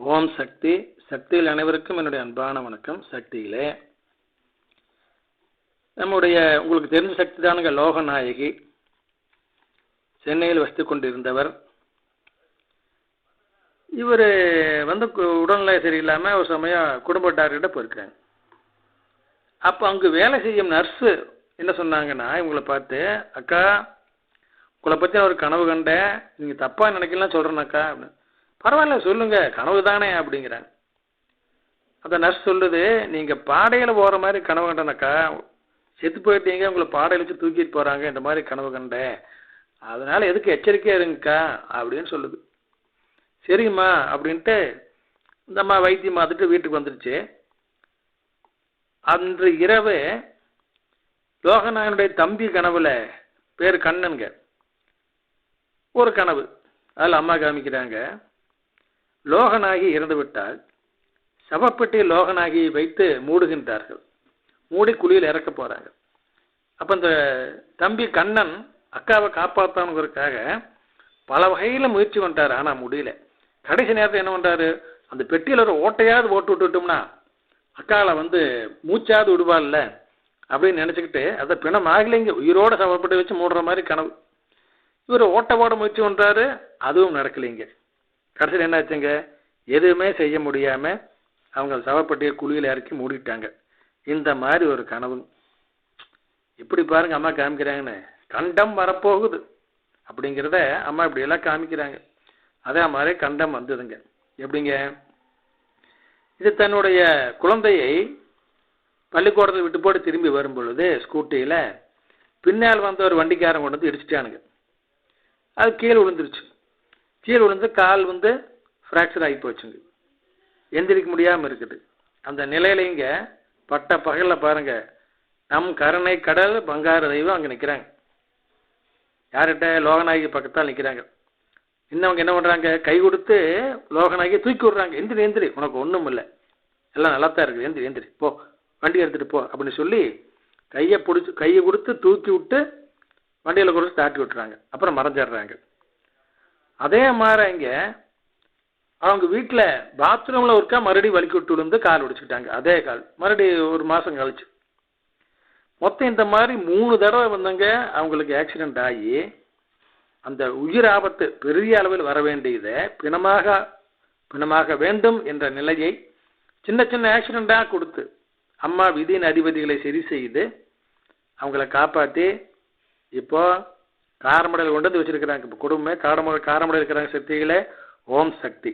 ஓம் சக்தி. சக்தியில் அனைவருக்கும் என்னுடைய அன்பான வணக்கம். சக்தியிலே நம்முடைய உங்களுக்கு தெரிஞ்ச சக்தி தானுங்க லோகநாயகி. சென்னையில் வசித்து கொண்டிருந்தவர். இவர் உடல்நிலை சரியில்லாமல் ஒரு சமயம் குடும்ப டாக்டர்கிட்ட போயிருக்காங்க. அப்போ அங்கு வேலை செய்யும் நர்ஸு என்ன சொன்னாங்கன்னா, இவங்களை பார்த்து, அக்கா உங்களை பற்றி நான் ஒரு கனவு கண்டேன், நீங்கள் தப்பாக நினைக்கலாம் சொல்கிறேன்னாக்கா அப்படின்னு. பரவாயில்ல சொல்லுங்கள், கனவு தானே அப்படிங்கிறாங்க. அந்த நர்ஸ் சொல்லுது, நீங்கள் பாடையில் போகிற மாதிரி கனவு கண்டேனாக்கா, செத்து போயிட்டீங்க, உங்களை பாடையில் வச்சு தூக்கிட்டு போகிறாங்க, இந்த மாதிரி கனவு கண்டேன், அதனால் எதுக்கு எச்சரிக்கையாக இருங்கக்கா அப்படின்னு சொல்லுது. சரிம்மா அப்படின்ட்டு இந்த அம்மா வைத்தியம் பார்த்துட்டு வீட்டுக்கு வந்துடுச்சு. அன்று இரவு லோகநாயனுடைய தம்பி கனவுல, பேர் கண்ணனுங்க, ஒரு கனவு. அதில் அம்மா காமிக்கிறாங்க, லோகநாயகி இறந்து விட்டால் சவப்பெட்டி லோகநாயகியை வைத்து மூடுகின்றார்கள். மூடி குழியில் இறக்க போகிறாங்க. அப்போ இந்த தம்பி கண்ணன் அக்காவை காப்பாற்றணுங்கிறதுக்காக பல வகையில் முயற்சி பண்ணிட்டார். ஆனால் முடியல. கடைசி நேரத்தில் என்ன பண்ணுறாரு, அந்த பெட்டியில் ஒரு ஓட்டையாவது ஓட்டு விட்டுட்டோம்னா அக்காவை மூச்சாவது விடுவாள்ல அப்படின்னு நினச்சிக்கிட்டு, அதை பிணம் ஆகலைங்க, உயிரோடு சவப்பெட்டி வச்சு மூடுற மாதிரி கனவு. இவர் ஓட்ட ஓட முயற்சி பண்ணுறாரு, அதுவும் நடக்கலைங்க. கடைசியில் என்னாச்சுங்க, எதுவுமே செய்ய முடியாமல் அவங்க சவப்பட்டியை குழியில் இறக்கி மூடிட்டாங்க. இந்த மாதிரி ஒரு கனவு. இப்படி பாருங்க அம்மா காமிக்கிறாங்கன்னு, கண்டம் வரப்போகுது அப்படிங்கிறத அம்மா இப்படியெல்லாம் காமிக்கிறாங்க. அதே மாதிரி கண்டம் வந்ததுங்க. எப்படிங்க, இது தன்னுடைய குழந்தையை பள்ளிக்கூடத்தில் விட்டு போட்டு திரும்பி வரும் பொழுது ஸ்கூட்டியில் பின்னால் வந்த ஒரு வண்டிக்காரன் கொண்டு வந்து இடிச்சிட்டானுங்க. அது கீழே விழுந்துருச்சு. கீழே விழுந்து கால் ஃப்ராக்சர் ஆகி போச்சுங்க. எந்திரிக்க முடியாமல் இருக்குது. அந்த நிலையிலைங்க பட்ட பகலில் பாருங்கள், நம் கருணை கடல் பங்கார தெய்வம் அங்கே நிற்கிறாங்க. யார்கிட்ட, லோகநாயகி பக்கத்தால் நிற்கிறாங்க. இன்னவங்க என்ன பண்ணுறாங்க, கை கொடுத்து லோகநாயகி தூக்கி விட்றாங்க. எந்திரி எந்திரி, உனக்கு ஒன்றும் இல்லை, எல்லாம் நல்லா தான் இருக்குது, எந்திரி எந்திரி போ, வண்டி எடுத்துகிட்டு போ அப்படின்னு சொல்லி கையை கொடுத்து தூக்கி விட்டு வண்டியில் கொடுத்து தாட்டி விட்டுறாங்க. அப்புறம் மறைஞ்சிடுறாங்க. அதே மாதிரி இங்கே அவங்க வீட்டில் பாத்ரூமில் ஒருக்கா மறுபடியும் வலிக்கு விட்டு விழுந்து கால் ஒடிச்சுக்கிட்டாங்க. அதே கால் மறுபடியும் ஒரு மாதம் கழிச்சு. மொத்தம் இந்த மாதிரி 3 தடவை அவங்களுக்கு ஆக்சிடெண்ட் ஆகி அந்த உயிர் ஆபத்து பெரிய அளவில் வர வேண்டியதை பிணமாக வேண்டும் என்ற நிலையை சின்ன சின்ன ஆக்சிடெண்ட்டாக கொடுத்து அம்மா விதியின் அதிபதிகளை சரி செய்து அவங்கள காப்பாற்றி இப்போ காரமடையில் கொண்டு வந்து வச்சிருக்கிறாங்க. இப்போ குடும்பமே காரமடை இருக்கிறாங்க. சக்திகளே, ஓம் சக்தி.